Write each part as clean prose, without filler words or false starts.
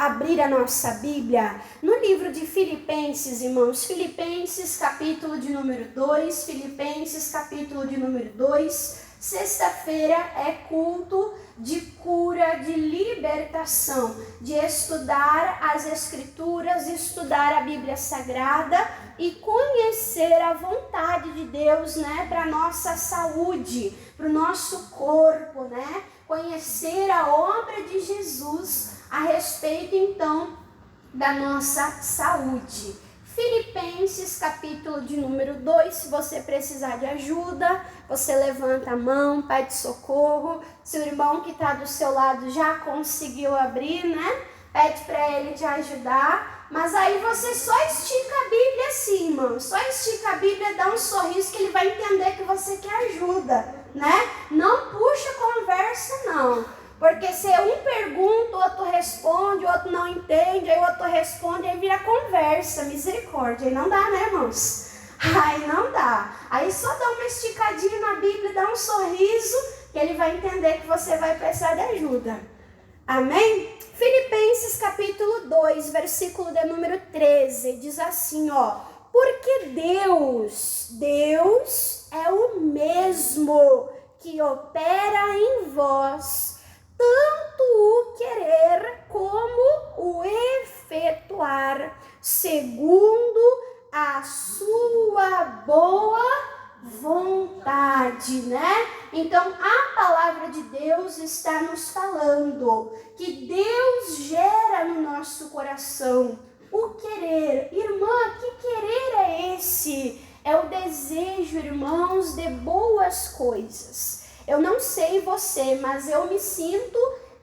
abrir a nossa Bíblia no livro de Filipenses, irmãos. Filipenses, capítulo de número 2. Filipenses, capítulo de número 2. Sexta-feira é culto de cura, de libertação, de estudar as Escrituras, estudar a Bíblia Sagrada e conhecer a vontade de Deus, né, para a nossa saúde, para o nosso corpo, né? Conhecer a obra de Jesus a respeito, então, da nossa saúde. Filipenses, capítulo de número 2, se você precisar de ajuda, você levanta a mão, pede socorro. Se o irmão que está do seu lado já conseguiu abrir, né? Pede para ele te ajudar. Mas aí você só estica a Bíblia assim, irmão. Só estica a Bíblia, dá um sorriso que ele vai entender que você quer ajuda, né? Não puxa conversa, não. Porque se um pergunta, o outro responde, o outro não entende, aí o outro responde, aí vira conversa, misericórdia. Aí não dá, né, irmãos? Aí não dá. Aí só dá uma esticadinha na Bíblia, dá um sorriso, que ele vai entender que você vai precisar de ajuda. Amém? Filipenses capítulo 2, versículo de número 13, diz assim, ó. Porque Deus é o mesmo que opera em vós, tanto o querer como o efetuar, segundo a sua boa vontade, né? Então, a palavra de Deus está nos falando que Deus gera no nosso coração o querer. Irmã, que querer é esse? É o desejo, irmãos, de boas coisas. Eu não sei você, mas eu me sinto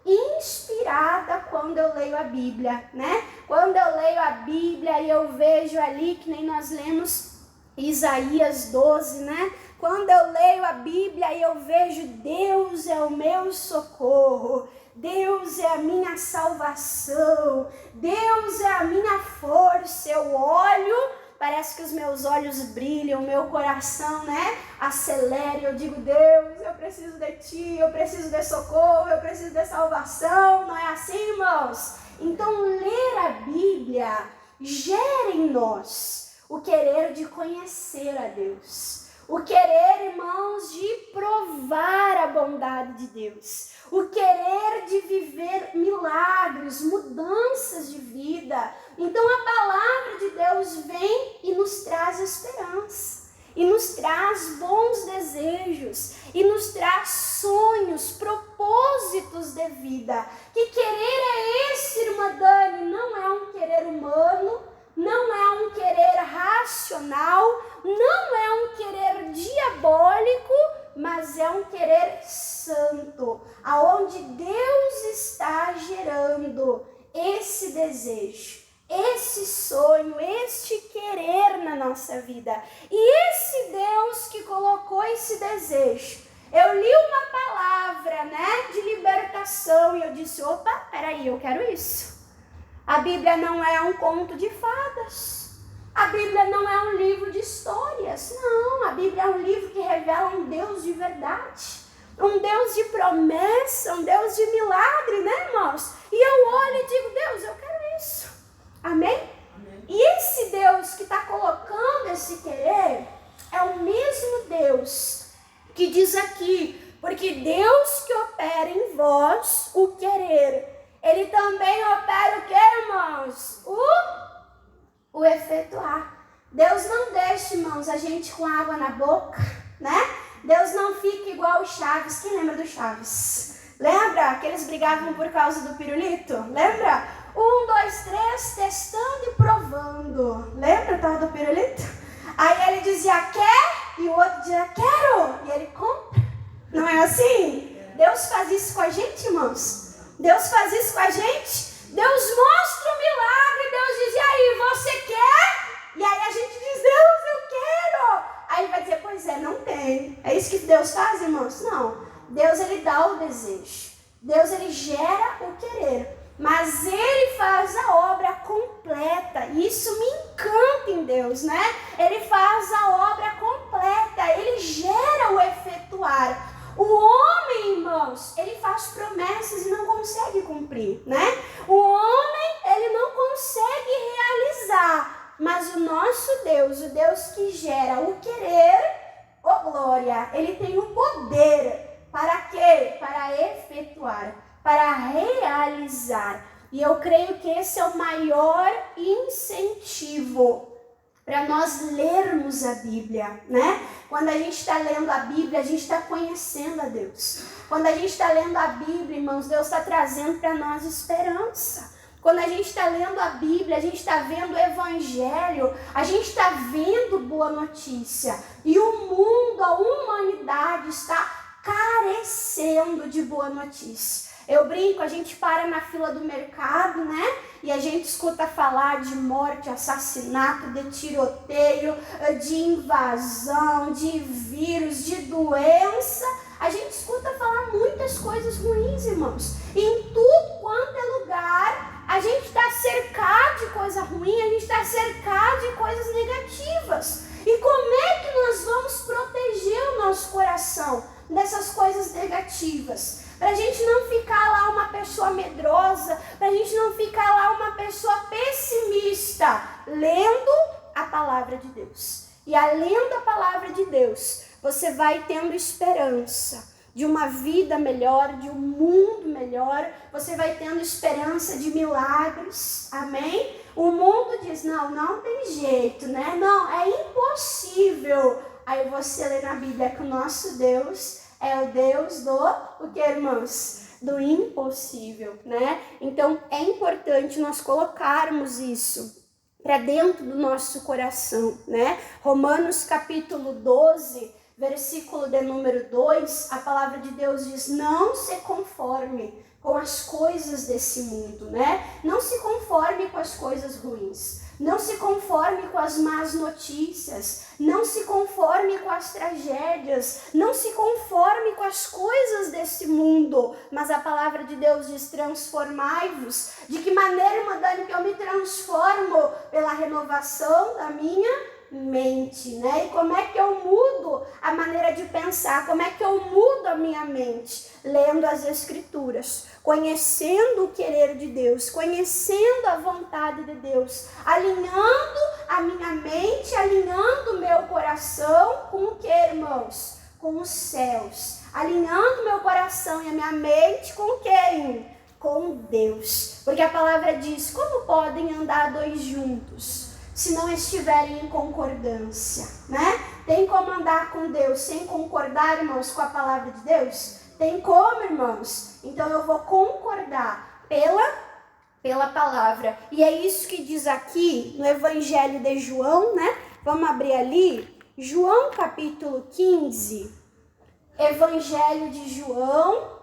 inspirada quando eu leio a Bíblia, né? Quando eu leio a Bíblia e eu vejo ali, que nem nós lemos Isaías 12, né? Quando eu leio a Bíblia e eu vejo Deus é o meu socorro, Deus é a minha salvação, Deus é a minha força, eu olho, parece que os meus olhos brilham, o meu coração, né, acelera, eu digo, Deus, eu preciso de Ti, eu preciso de socorro, eu preciso de salvação, não é assim, irmãos? Então, ler a Bíblia gera em nós o querer de conhecer a Deus, o querer, irmãos, de provar a bondade de Deus, o querer de viver milagres, mudanças de vida. Então a palavra de Deus vem e nos traz esperança, e nos traz bons desejos, e nos traz sonhos, propósitos de vida. Que querer é esse, irmã Dani? Não é um querer humano, não é um querer racional, não é um querer diabólico, mas é um querer santo, aonde Deus está gerando esse desejo, esse sonho, este querer na nossa vida. E esse Deus que colocou esse desejo, eu li uma palavra, né, de libertação e eu disse, opa, peraí, eu quero isso. A Bíblia não é um conto de fadas. A Bíblia não é um livro de histórias. Não, a Bíblia é um livro que revela um Deus de verdade. Um Deus de promessa, um Deus de milagre, né, irmãos? E eu olho e digo, Deus, eu quero isso. Amém? Amém. E esse Deus que está colocando esse querer é o mesmo Deus que diz aqui, porque Deus que opera em vós o querer, Ele também opera o que, irmãos? O efetuar. Deus não deixa, irmãos, a gente com água na boca, né? Deus não fica igual o Chaves. Quem lembra do Chaves? Lembra que eles brigavam por causa do pirulito? Lembra? 1, 2, 3, testando e provando. Lembra o tal do pirulito? Aí ele dizia, quer? E o outro dizia, quero. E ele compra. Não é assim? Deus faz isso com a gente, irmãos? Deus faz isso com a gente? Deus mostra o milagre, Deus diz, e aí, você quer? E aí a gente diz, Deus, eu quero. Aí ele vai dizer, pois é, não tem. É isso que Deus faz, irmãos? Não. Deus, Ele dá o desejo. Deus, Ele gera o querer. Mas Ele faz a obra completa. E isso me encanta em Deus, né? Ele faz a obra completa. Ele gera o efetuar. O homem, irmãos, ele faz promessas e não consegue cumprir, né? O homem, Deus, o Deus que gera o querer, glória, ele tem o poder para quê? Para efetuar, para realizar. E eu creio que esse é o maior incentivo para nós lermos a Bíblia, né? Quando a gente está lendo a Bíblia, a gente está conhecendo a Deus. Quando a gente está lendo a Bíblia, irmãos, Deus está trazendo para nós esperança. Quando a gente está lendo a Bíblia, a gente está vendo o Evangelho, a gente está vendo boa notícia. E o mundo, a humanidade está carecendo de boa notícia. Eu brinco, a gente para na fila do mercado, né? E a gente escuta falar de morte, assassinato, de tiroteio, de invasão, de vírus, de doença. A gente escuta falar muitas coisas ruins, irmãos. E em tudo quanto é lugar, a gente está cercado de coisa ruim, a gente está cercado de coisas negativas. E como é que nós vamos proteger o nosso coração dessas coisas negativas? Para a gente não ficar lá uma pessoa medrosa, para a gente não ficar lá uma pessoa pessimista, lendo a palavra de Deus. E lendo a palavra de Deus, você vai tendo esperança de uma vida melhor, de um mundo melhor, você vai tendo esperança de milagres, amém? O mundo diz, não tem jeito, né? Não, é impossível. Aí você lê na Bíblia que o nosso Deus é o Deus o que, irmãos? Do impossível, né? Então, é importante nós colocarmos isso para dentro do nosso coração, né? Romanos capítulo 12, versículo de número 2, a palavra de Deus diz, não se conforme com as coisas desse mundo, né? Não se conforme com as coisas ruins. Não se conforme com as más notícias, não se conforme com as tragédias, não se conforme com as coisas desse mundo. Mas a palavra de Deus diz, transformai-vos. De que maneira, irmã Dani, que eu me transformo? Pela renovação da minha mente, né? E como é que eu mudo a maneira de pensar? Como é que eu mudo a minha mente? Lendo as Escrituras, conhecendo o querer de Deus, conhecendo a vontade de Deus, alinhando a minha mente, alinhando o meu coração com o que, irmãos? Com os céus. Alinhando meu coração e a minha mente com quem? Com Deus. Porque a palavra diz, como podem andar dois juntos se não estiverem em concordância, né? Tem como andar com Deus sem concordar, irmãos, com a palavra de Deus? Tem como, irmãos? Então eu vou concordar pela palavra. E é isso que diz aqui no Evangelho de João, né? Vamos abrir ali, João capítulo 15. Evangelho de João,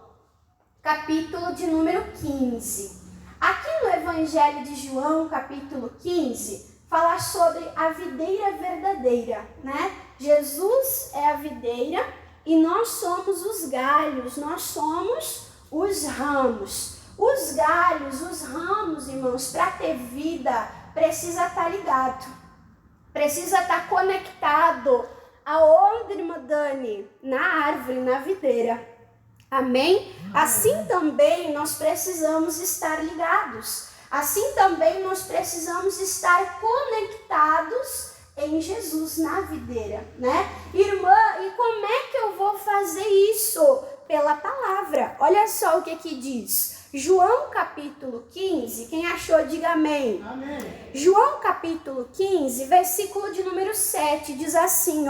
capítulo de número 15. Aqui no Evangelho de João, capítulo 15, fala sobre a videira verdadeira, né? Jesus é a videira e nós somos os galhos, nós somos os ramos. Os galhos, os ramos, irmãos, para ter vida, precisa estar ligado, precisa estar conectado. Aonde, irmã Dani? Na árvore, na videira. Amém? Assim também nós precisamos estar ligados. Assim também nós precisamos estar conectados em Jesus, na videira, né? Irmã, e como é que eu vou fazer isso? Pela palavra. Olha só o que diz. João capítulo 15, quem achou, diga amém. Amém. João capítulo 15, versículo de número 7, diz assim,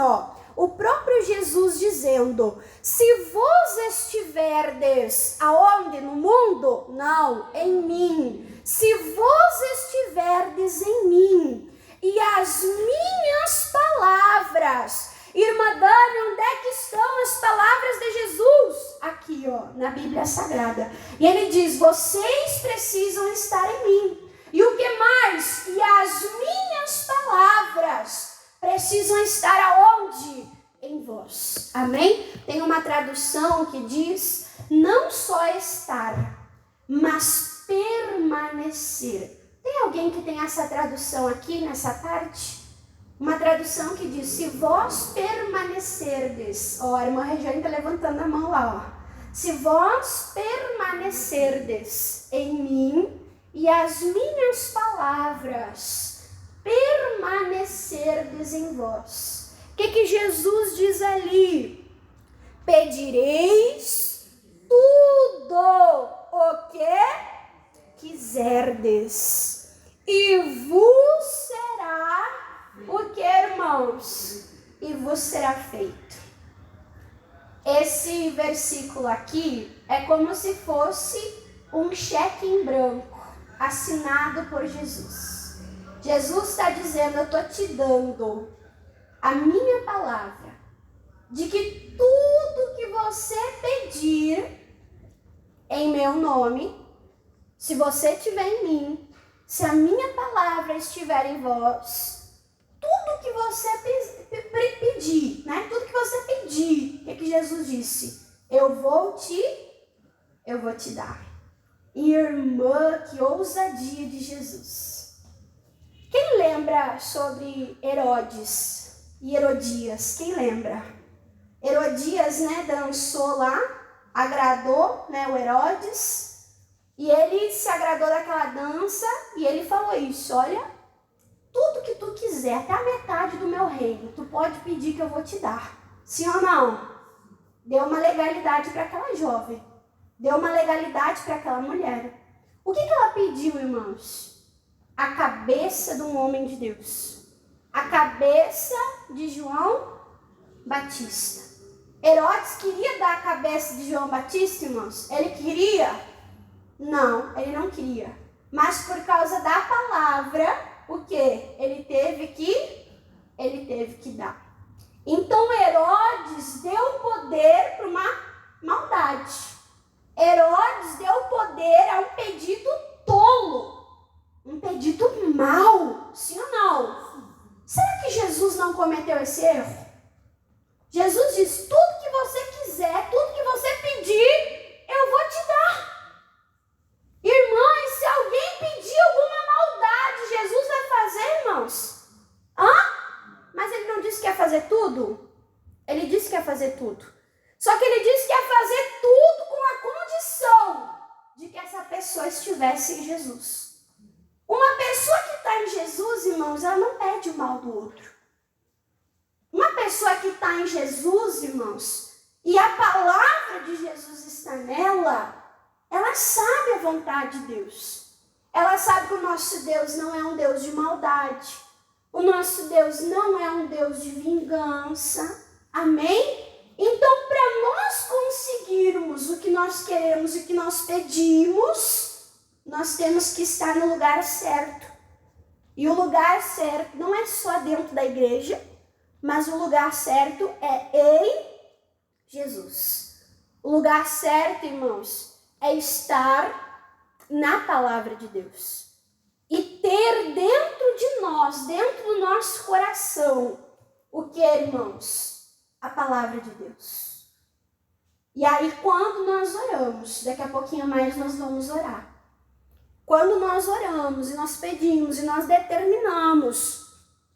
o próprio Jesus dizendo, se vos estiverdes aonde? No mundo? Não, em mim. Se vos estiverdes em mim e as minhas palavras. Irmã Dani, onde é que estão as palavras de Jesus? Aqui, na Bíblia Sagrada. E ele diz, vocês precisam estar em mim. E o que mais? E as minhas palavras precisam estar aonde? Em vós. Amém? Tem uma tradução que diz, não só estar, mas permanecer. Tem alguém que tem essa tradução aqui nessa parte? Uma tradução que diz, se vós permanecerdes. A irmã Regiane está levantando a mão lá. Se vós permanecerdes em mim e as minhas palavras permanecerdes em vós. O que Jesus diz ali? Pedireis tudo o que quiserdes, e vos será o que, irmãos? E vos será feito. Esse versículo aqui é como se fosse um cheque em branco, assinado por Jesus. Jesus está dizendo, eu estou te dando a minha palavra, de que tudo que você pedir em meu nome, se você estiver em mim, se a minha palavra estiver em vós, tudo que você pedir, né? Tudo que você pedir, o que Jesus disse? Eu vou te dar. Irmã, que ousadia de Jesus. Quem lembra sobre Herodes e Herodias? Quem lembra? Herodias, né, dançou lá, agradou, né, o Herodes, e ele se agradou daquela dança e ele falou isso, olha, tudo que tu quiser, até a metade do meu reino, tu pode pedir que eu vou te dar. Sim ou não? Deu uma legalidade para aquela jovem. Deu uma legalidade para aquela mulher. O que ela pediu, irmãos? A cabeça de um homem de Deus. A cabeça de João Batista. Herodes queria dar a cabeça de João Batista, irmãos? Ele queria? Não, ele não queria. Mas por causa da palavra, o que? Ele teve que dar. Então Herodes deu poder para uma maldade. Herodes deu poder a um pedido tolo. Um pedido mau. Sim ou não? Será que Jesus não cometeu esse erro? Jesus diz, tudo que você quiser, tudo que você pedir, eu vou te dar. Irmãos, se alguém pedir alguma maldade, Jesus vai fazer, irmãos? Mas ele não disse que ia fazer tudo? Ele disse que ia fazer tudo. Só que ele disse que ia fazer tudo com a condição de que essa pessoa estivesse em Jesus. Uma pessoa que está em Jesus, irmãos, ela não pede o mal do outro. Uma pessoa que está em Jesus, irmãos, e a palavra de Jesus está nela, ela sabe a vontade de Deus. Ela sabe que o nosso Deus não é um Deus de maldade. O nosso Deus não é um Deus de vingança. Amém? Então, para nós conseguirmos o que nós queremos e o que nós pedimos, nós temos que estar no lugar certo. E o lugar certo não é só dentro da igreja, mas o lugar certo é em Jesus. O lugar certo, irmãos, é estar na palavra de Deus. E ter dentro de nós, dentro do nosso coração, o que, irmãos? A palavra de Deus. E aí, quando nós oramos, daqui a pouquinho mais nós vamos orar. Quando nós oramos e nós pedimos e nós determinamos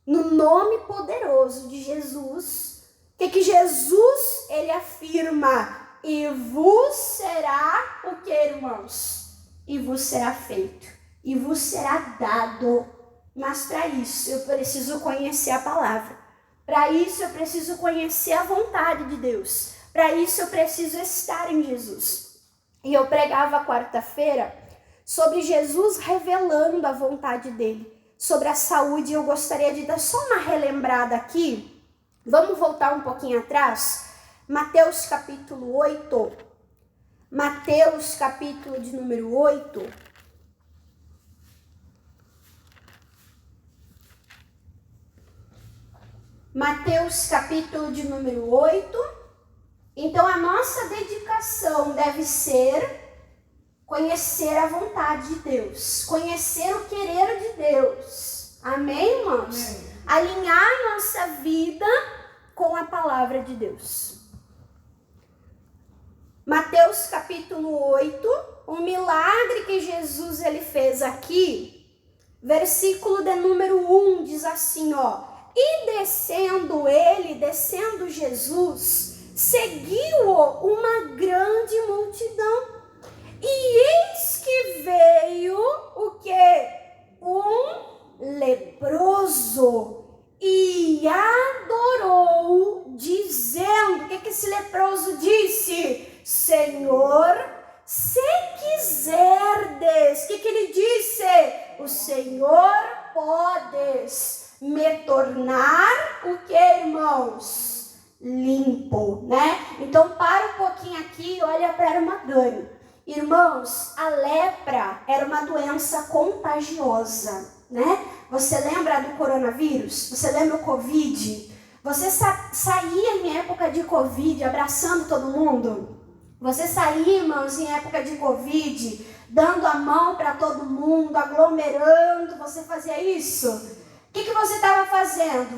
no nome poderoso de Jesus, que Jesus, ele afirma, e vos será o que, irmãos? E vos será feito. E vos será dado. Mas para isso eu preciso conhecer a palavra. Para isso eu preciso conhecer a vontade de Deus. Para isso eu preciso estar em Jesus. E eu pregava quarta-feira sobre Jesus revelando a vontade dele. Sobre a saúde, eu gostaria de dar só uma relembrada aqui. Vamos voltar um pouquinho atrás. Mateus capítulo 8. Mateus capítulo de número 8. Mateus capítulo de número 8. Então a nossa dedicação deve ser conhecer a vontade de Deus, conhecer o querer de Deus. Amém, irmãos? Amém. Alinhar nossa vida com a palavra de Deus. Mateus capítulo 8, o milagre que Jesus ele fez aqui, versículo de número 1, diz assim, ó: e descendo Jesus, seguiu-o uma grande multidão. E eis que veio o quê? Um leproso podes me tornar o que, irmãos? Limpo, né? Então para um pouquinho aqui e olha para a irmã Dani. Irmãos, a lepra era uma doença contagiosa, né? Você lembra do coronavírus? Você lembra o Covid? Você saía em época de Covid abraçando todo mundo? Você saía, irmãos, em época de Covid, dando a mão para todo mundo, aglomerando? Você fazia isso? O que você estava fazendo?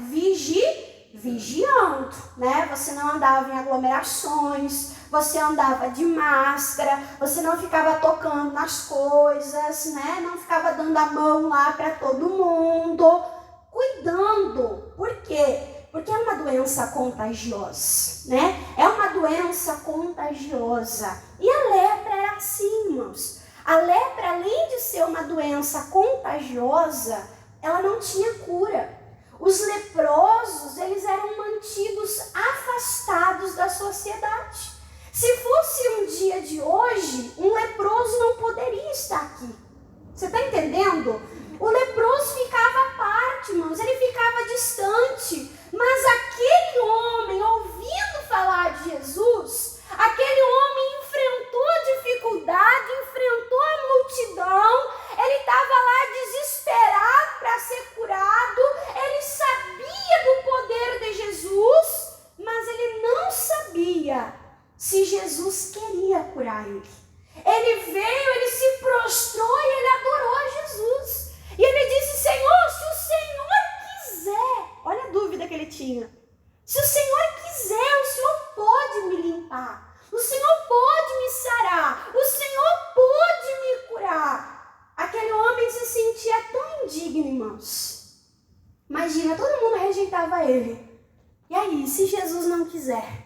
Vigiando, né? Você não andava em aglomerações, você andava de máscara, você não ficava tocando nas coisas, né? Não ficava dando a mão lá para todo mundo, cuidando. Por quê? Porque é uma doença contagiosa, né? É uma doença contagiosa. E a lepra era assim, irmãos. A lepra, além de ser uma doença contagiosa, ela não tinha cura. Os leprosos, eles eram mantidos afastados da sociedade. Se fosse um dia de hoje, um leproso não poderia estar aqui. Você está entendendo? O leproso ficava à parte, irmãos, ele ficava distante. Mas aquele homem, ouvindo falar de Jesus, aquele homem enfrentou a dificuldade, enfrentou a multidão, ele estava lá desesperado para ser curado, ele sabia do poder de Jesus, mas ele não sabia se Jesus queria curar ele. Ele veio, ele se prostrou e ele adorou a Jesus. E ele disse: Senhor, se o Senhor quiser, olha a dúvida que ele tinha. Se o Senhor quiser, o Senhor pode me limpar. O Senhor pode me sarar. O Senhor pode me curar. Aquele homem se sentia tão indigno, irmãos. Imagina, todo mundo rejeitava ele. E aí, se Jesus não quiser?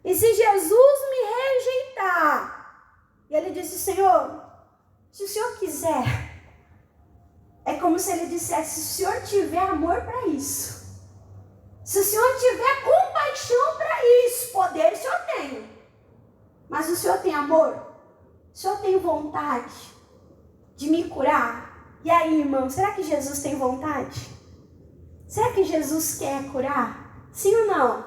E se Jesus me rejeitar? E ele disse: Senhor, se o Senhor quiser... É como se ele dissesse: se o Senhor tiver amor para isso, se o Senhor tiver compaixão para isso, poder o Senhor tem. Mas o Senhor tem amor? O Senhor tem vontade de me curar? E aí, irmão, será que Jesus tem vontade? Será que Jesus quer curar? Sim ou não?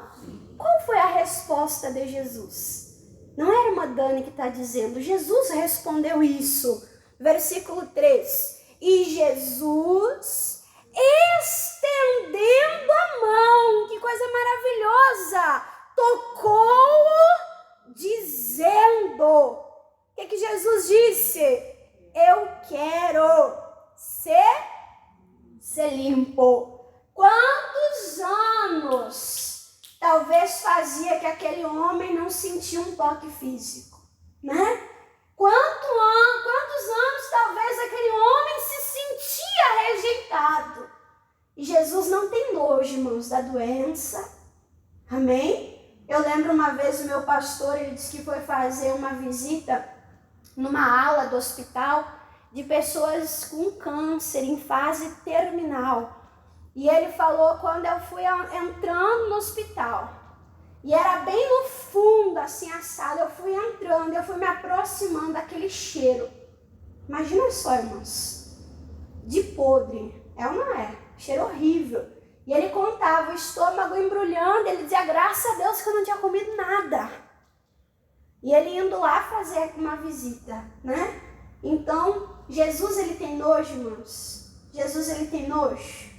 Qual foi a resposta de Jesus? Não era uma Dani que está dizendo. Jesus respondeu isso. Versículo 3. E Jesus, estendendo a mão, que coisa maravilhosa, tocou-o, dizendo, o que Jesus disse? Eu quero ser limpo. Quantos anos talvez fazia que aquele homem não sentia um toque físico, né? Quantos anos talvez aquele homem se sentia rejeitado? E Jesus não tem nojo, irmãos, da doença. Amém? Eu lembro uma vez o meu pastor, ele disse que foi fazer uma visita numa ala do hospital de pessoas com câncer em fase terminal. E ele falou, quando eu fui entrando no hospital, e era bem no fundo, assim, a sala, eu fui entrando, eu fui me aproximando daquele cheiro. Imagina só, irmãos, de podre, é ou não é? Cheiro horrível. E ele contava o estômago embrulhando, ele dizia, graças a Deus que eu não tinha comido nada. E ele indo lá fazer uma visita, né? Então, Jesus, ele tem nojo, irmãos? Jesus, ele tem nojo?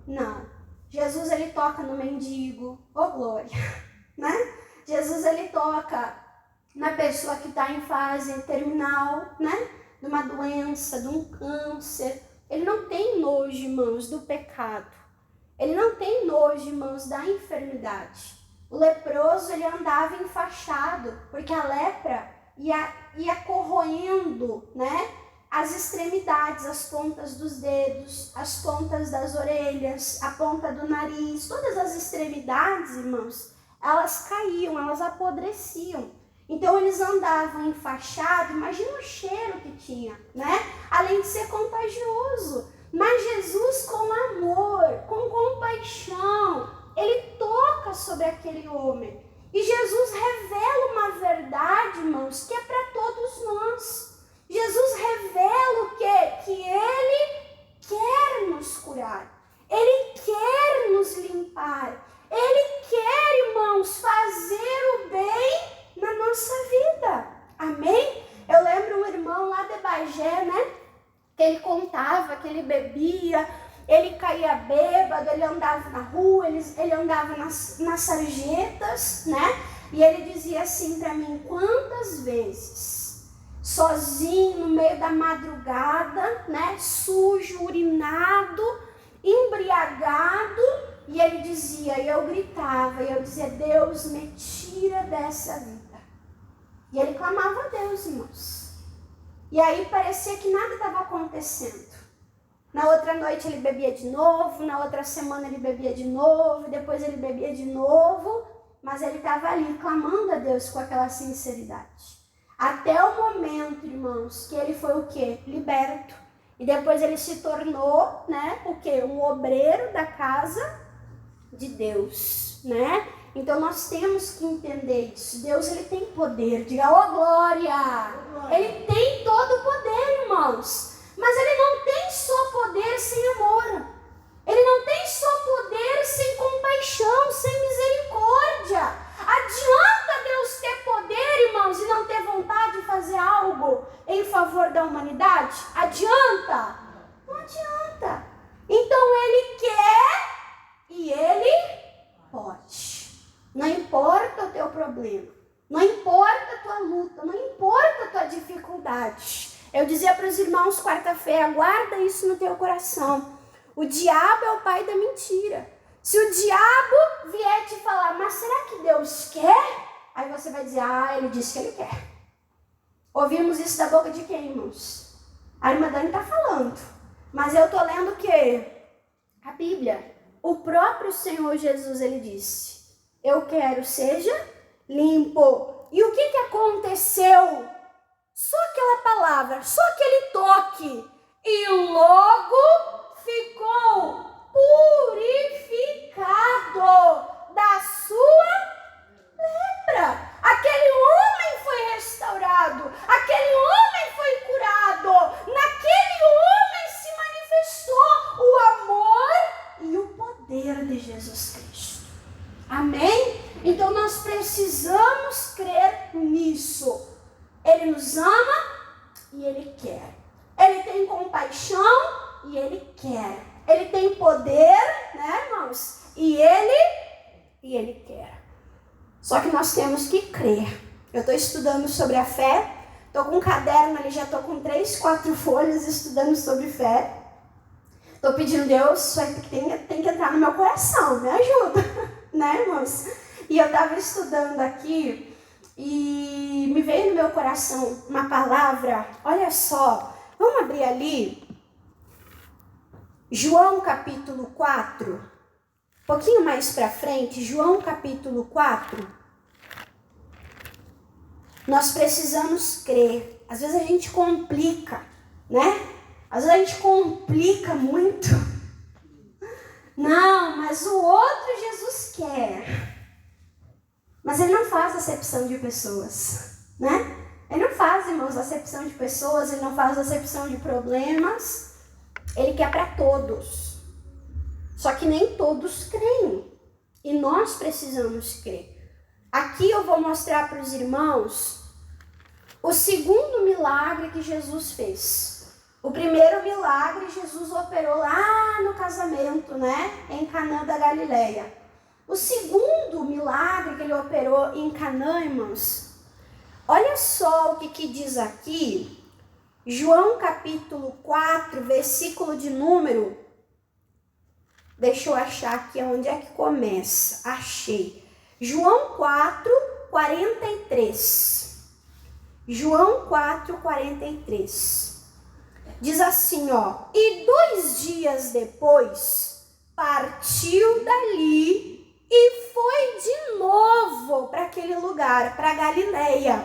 Não. Jesus, ele toca no mendigo, glória. Né? Jesus, ele toca na pessoa que está em fase terminal, né? De uma doença, de um câncer. Ele não tem nojo, irmãos, do pecado. Ele não tem nojo, irmãos, da enfermidade. O leproso, ele andava enfaixado, porque a lepra ia corroendo, né? As extremidades, as pontas dos dedos, as pontas das orelhas, a ponta do nariz, todas as extremidades, irmãos, elas caíam, elas apodreciam. Então eles andavam enfaixados, imagina o cheiro que tinha, né? Além de ser contagioso. Mas Jesus, com amor, com compaixão, ele toca sobre aquele homem. E Jesus revela uma verdade, irmãos, que é para todos nós. Jesus revela o quê? Que ele quer nos curar. fumava, que ele bebia, ele caía bêbado, ele andava na rua, ele andava nas sarjetas, né? E ele dizia assim para mim, quantas vezes, sozinho, no meio da madrugada, né? Sujo, urinado, embriagado, e ele dizia, e eu gritava, e eu dizia, Deus, me tira dessa vida. E ele clamava a Deus, irmãos. E aí parecia que nada estava acontecendo. Na outra noite ele bebia de novo, na outra semana ele bebia de novo, depois ele bebia de novo, mas ele estava ali clamando a Deus com aquela sinceridade. Até o momento, irmãos, que ele foi o quê? Liberto. E depois ele se tornou, né, o quê? Um obreiro da casa de Deus, né? Então nós temos que entender isso. Deus, ele tem poder. Diga, ô glória! Ele tem todo o poder, irmãos. Mas ele não tem só poder sem amor. Ele não tem só poder sem compaixão, sem misericórdia. Adianta Deus ter poder, irmãos, e não ter vontade de fazer algo em favor da humanidade? Adianta? Não adianta. Então ele quer e ele pode. Não importa o teu problema, não importa a tua luta, não importa a tua dificuldade. Eu dizia para os irmãos quarta-feira, guarda isso no teu coração. O diabo é o pai da mentira. Se o diabo vier te falar, mas será que Deus quer? Aí você vai dizer, ele disse que ele quer. Ouvimos isso da boca de quem, irmãos? A irmã Dani está falando. Mas eu estou lendo o quê? A Bíblia. O próprio Senhor Jesus, ele disse, eu quero seja limpo. E o que aconteceu? Só aquela palavra, só aquele toque. E logo ficou purificado da sua lepra. Aquele homem foi restaurado. Aquele homem foi curado. Naquele homem se manifestou o amor e o poder de Jesus Cristo. Amém? Então nós precisamos crer nisso. Ele nos ama e ele quer. Ele tem compaixão e ele quer. Ele tem poder, né, irmãos? E ele quer. Só que nós temos que crer. Eu estou estudando sobre a fé. Estou com um caderno ali, já estou com 3, 4 folhas estudando sobre fé. Estou pedindo, Deus, isso aí tem que entrar no meu coração. Me ajuda, né, irmãos? E eu estava estudando aqui. E me veio no meu coração uma palavra, olha só, vamos abrir ali, João capítulo 4, um pouquinho mais para frente, João capítulo 4, nós precisamos crer, às vezes a gente complica, né? Às vezes a gente complica muito, não, mas o outro Jesus quer. Mas ele não faz acepção de pessoas, né? Ele não faz, irmãos, acepção de pessoas, ele não faz acepção de problemas. Ele quer para todos. Só que nem todos creem. E nós precisamos crer. Aqui eu vou mostrar para os irmãos o segundo milagre que Jesus fez. O primeiro milagre Jesus operou lá no casamento, né? Em Canaã da Galileia. O segundo milagre que ele operou em Canaã, irmãos, olha só o que diz aqui, João capítulo 4, versículo de número, deixa eu achar aqui onde é que começa, achei, João 4, 43, João 4, 43, diz assim, ó, e 2 dias depois, partiu dali, e foi de novo para aquele lugar, para Galileia,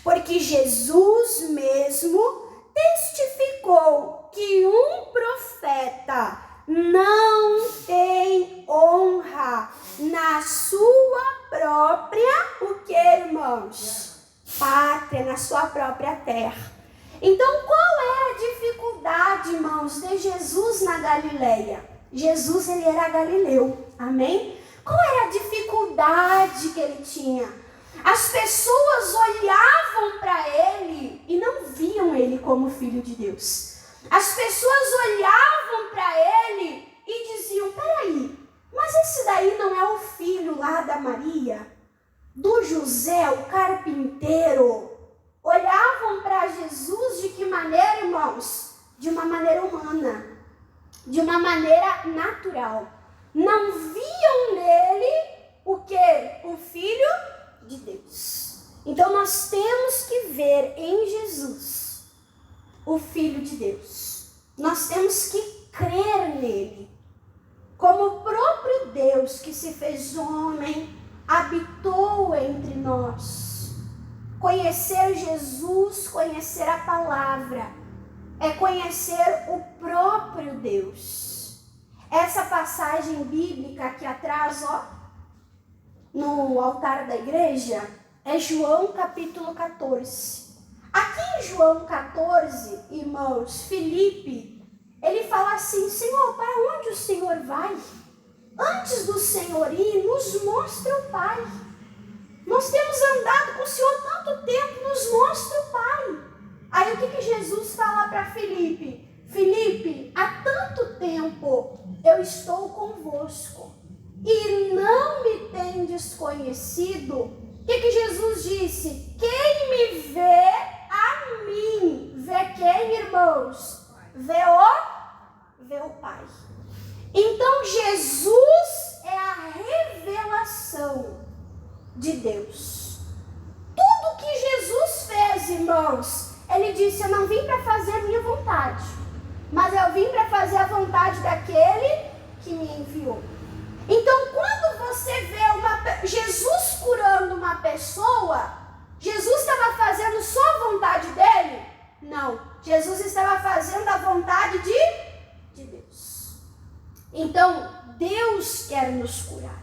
porque Jesus mesmo testificou que um profeta não tem honra na sua própria, o que, irmãos? Pátria, na sua própria terra. Então, qual é a dificuldade, irmãos, de Jesus na Galileia? Jesus, ele era galileu, amém? Qual era a dificuldade que ele tinha? As pessoas olhavam para ele e não viam ele como filho de Deus. As pessoas olhavam para ele e diziam: peraí, mas esse daí não é o filho lá da Maria, do José, o carpinteiro? Olhavam para Jesus de que maneira, irmãos? De uma maneira humana, de uma maneira natural. Não viam nele o quê? O Filho de Deus. Então nós temos que ver em Jesus o Filho de Deus. Nós temos que crer nele. Como o próprio Deus que se fez homem, habitou entre nós. Conhecer Jesus, conhecer a palavra, é conhecer o próprio Deus. Essa passagem bíblica aqui atrás, ó, no altar da igreja, é João capítulo 14. Aqui em João 14, irmãos, Filipe, ele fala assim: Senhor, para onde o Senhor vai? Antes do Senhor ir, nos mostra o Pai. Nós temos andado com o Senhor tanto tempo, nos mostra o Pai. Aí o que Jesus fala para Filipe? Filipe, há tanto tempo eu estou convosco e não me tendes conhecido. O que Jesus disse? Quem me vê a mim, vê quem, irmãos? Vê o Pai. Então Jesus é a revelação de Deus. Tudo que Jesus fez, irmãos, ele disse: eu não vim para fazer a minha vontade, mas eu vim para fazer a vontade daquele que me enviou. Então, quando você vê Jesus curando uma pessoa, Jesus estava fazendo só a vontade dele? Não. Jesus estava fazendo a vontade de Deus. Então, Deus quer nos curar.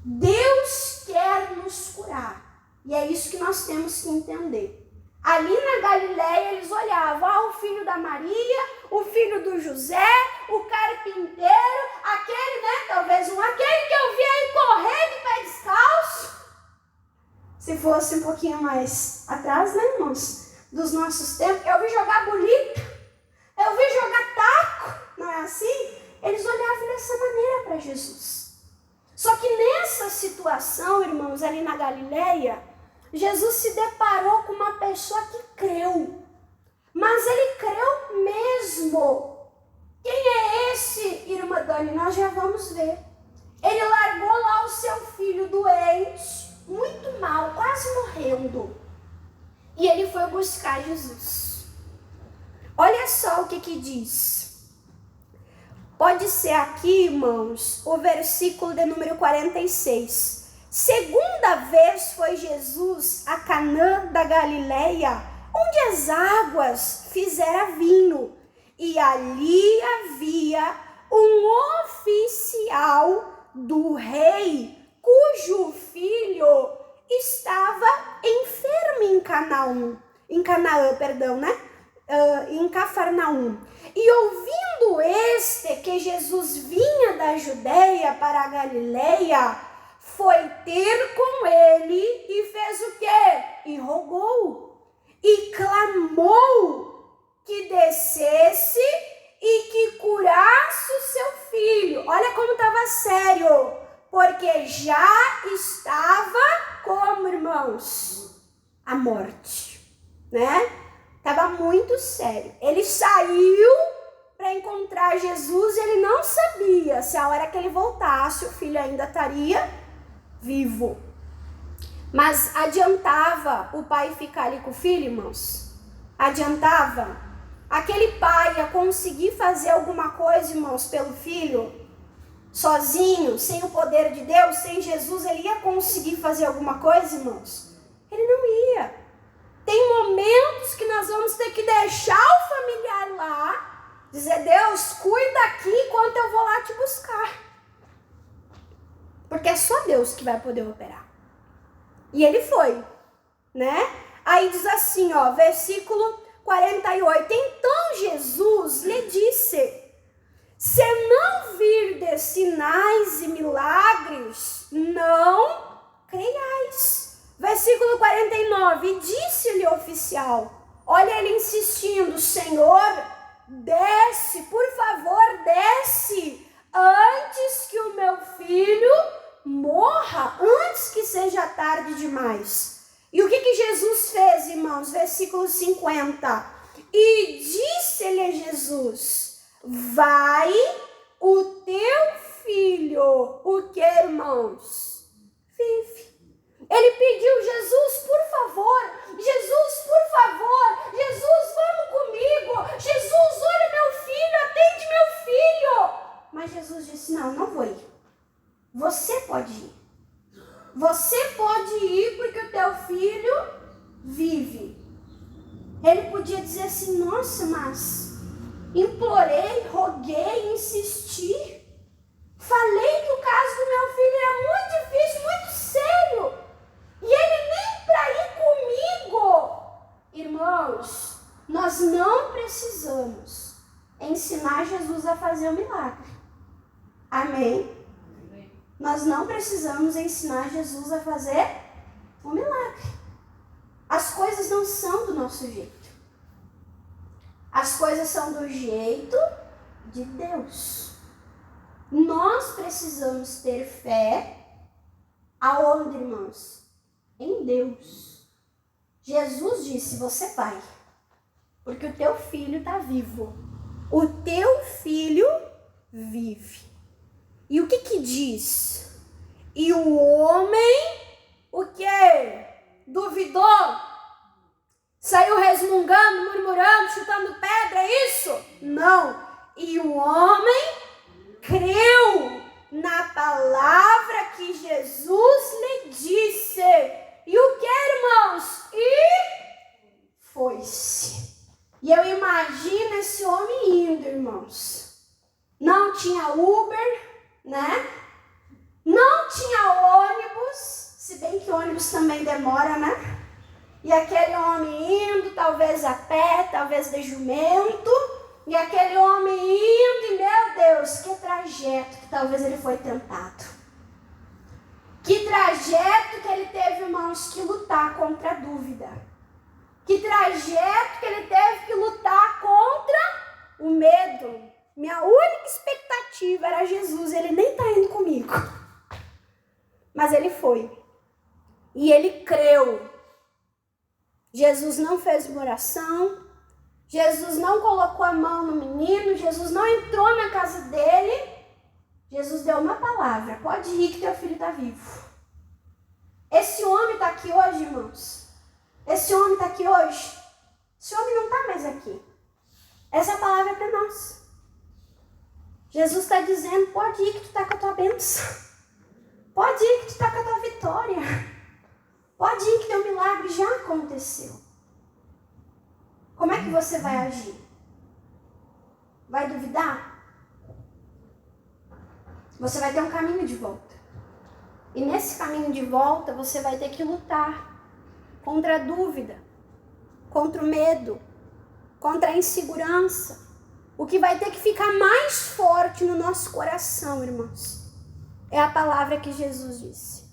Deus quer nos curar. E é isso que nós temos que entender. Ali na Galileia eles olhavam: o filho da Maria, o filho do José, o carpinteiro, aquele, talvez aquele que eu vi aí correr de pé descalço. Se fosse um pouquinho mais atrás, irmãos, dos nossos tempos, eu vi jogar bolita, eu vi jogar taco, não é assim? Eles olhavam dessa maneira para Jesus. Só que nessa situação, irmãos, ali na Galileia, Jesus se deparou com uma pessoa que creu. Mas ele creu mesmo. Quem é esse, irmã Dani? Nós já vamos ver. Ele largou lá o seu filho doente, muito mal, quase morrendo. E ele foi buscar Jesus. Olha só o que diz. Pode ser aqui, irmãos, o versículo de número 46. Segunda vez foi Jesus a Canaã da Galileia, onde as águas fizeram vinho. E ali havia um oficial do rei, cujo filho estava enfermo em em Cafarnaum. E ouvindo que Jesus vinha da Judeia para a Galileia, foi ter com ele e fez o quê? E rogou, e clamou que descesse e que curasse o seu filho. Olha como estava sério, porque já estava como, irmãos? A morte, Estava muito sério. Ele saiu para encontrar Jesus e ele não sabia se a hora que ele voltasse o filho ainda estaria vivo. Mas adiantava o pai ficar ali com o filho, irmãos? Adiantava? Aquele pai ia conseguir fazer alguma coisa, irmãos, pelo filho? Sozinho, sem o poder de Deus, sem Jesus, ele ia conseguir fazer alguma coisa, irmãos? Ele não ia. Tem momentos que nós vamos ter que deixar o familiar lá, dizer: Deus, cuida aqui enquanto eu vou lá te buscar. Porque é só Deus que vai poder operar. E ele foi, Aí diz assim, versículo 48. Então Jesus lhe disse: se não virdes sinais e milagres, não creiais. Versículo 49. E disse-lhe o oficial: Olha ele insistindo, Senhor, desce, por favor, desce, antes que o meu filho morra, antes que seja tarde demais. E o que Jesus fez, irmãos? Versículo 50. E disse-lhe a Jesus, vai, o teu filho, o que, irmãos? Vive. Ele pediu, Jesus, por favor, Jesus, vamos comigo, Jesus, olha meu filho, atende meu filho. Mas Jesus disse, não vou ir. Você pode ir. Você pode ir porque o teu filho vive. Ele podia dizer assim, nossa, mas implorei, roguei, insisti. Falei que o caso do meu filho era muito difícil, muito sério. E ele nem para ir comigo. Irmãos, nós não precisamos ensinar Jesus a fazer o milagre. Amém? Nós não precisamos ensinar Jesus a fazer um milagre. As coisas não são do nosso jeito. As coisas são do jeito de Deus. Nós precisamos ter fé aonde, irmãos? Em Deus. Jesus disse, você vai, porque o teu filho está vivo. O teu filho vive. E o que diz? E o homem, o quê? Duvidou? Saiu resmungando, murmurando, chutando pedra, é isso? Não. E o homem creu na palavra que Jesus lhe disse. E o que, irmãos? E foi-se. E eu imagino esse homem indo, irmãos. Não tinha Uber, né? Não tinha ônibus, se bem que ônibus também demora, né? E aquele homem indo, talvez a pé, talvez de jumento, e aquele homem indo, e meu Deus, que trajeto que talvez ele foi tentado. Que trajeto que ele teve, irmãos, que lutar contra a dúvida. Que trajeto que ele teve que lutar contra o medo. Minha única expectativa era Jesus, ele nem está indo comigo. Mas ele foi. E ele creu. Jesus não fez uma oração. Jesus não colocou a mão no menino. Jesus não entrou na casa dele. Jesus deu uma palavra. Pode ir que teu filho está vivo. Esse homem está aqui hoje, irmãos. Esse homem está aqui hoje. Esse homem não está mais aqui. Essa palavra é para nós. Jesus está dizendo, pode ir que tu está com a tua bênção. Pode ir que tu está com a tua vitória. Pode ir que teu milagre já aconteceu. Como é que você vai agir? Vai duvidar? Você vai ter um caminho de volta. E nesse caminho de volta, você vai ter que lutar contra a dúvida, contra o medo, contra a insegurança. O que vai ter que ficar mais forte no nosso coração, irmãos, é a palavra que Jesus disse.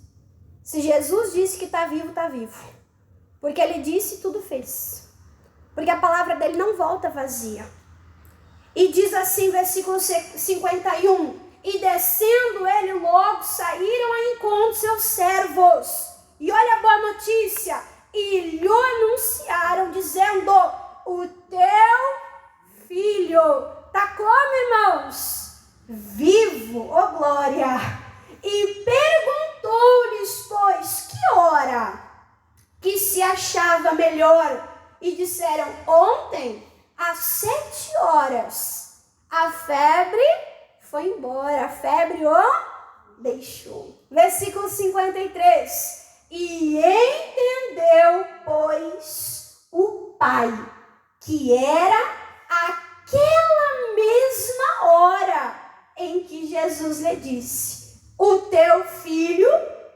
Se Jesus disse que está vivo, está vivo. Porque ele disse, tudo fez. Porque a palavra dele não volta vazia. E diz assim, versículo 51, e descendo ele logo, saíram a encontro seus servos. E olha a boa notícia, e lhe anunciaram, dizendo, o teu filho está como, irmãos? Vivo, ó glória. E perguntou-lhes, pois, que hora que se achava melhor? E disseram, ontem, às 7 horas, a febre foi embora, a febre o deixou. Versículo 53. E entendeu, pois, o pai, que era aquela mesma hora em que Jesus lhe disse, o teu filho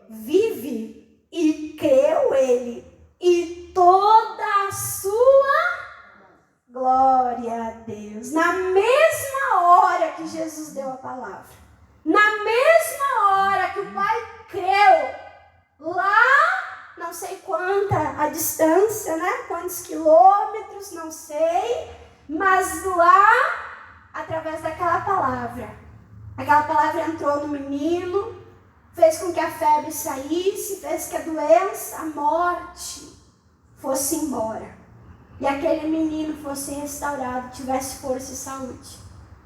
vive. E creu ele, e toda a sua glória a Deus. Na mesma hora que Jesus deu a palavra, na mesma hora que o pai creu, lá, não não sei quanta a distância, né? Quantos quilômetros, não sei. Mas lá, através daquela palavra entrou no menino, fez com que a febre saísse, fez que a doença, a morte fosse embora. E aquele menino fosse restaurado, tivesse força e saúde.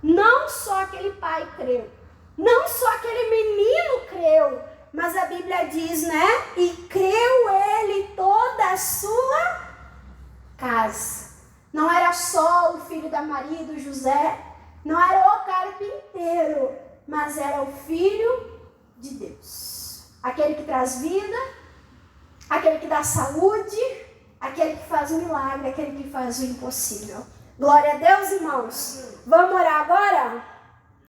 Não só aquele pai creu, não só aquele menino creu, mas a Bíblia diz, né? E creu ele e toda a sua casa. Não era só o filho da Maria e do José, não era o carpinteiro, mas era o Filho de Deus. Aquele que traz vida, aquele que dá saúde, aquele que faz o milagre, aquele que faz o impossível. Glória a Deus, irmãos. Vamos orar agora?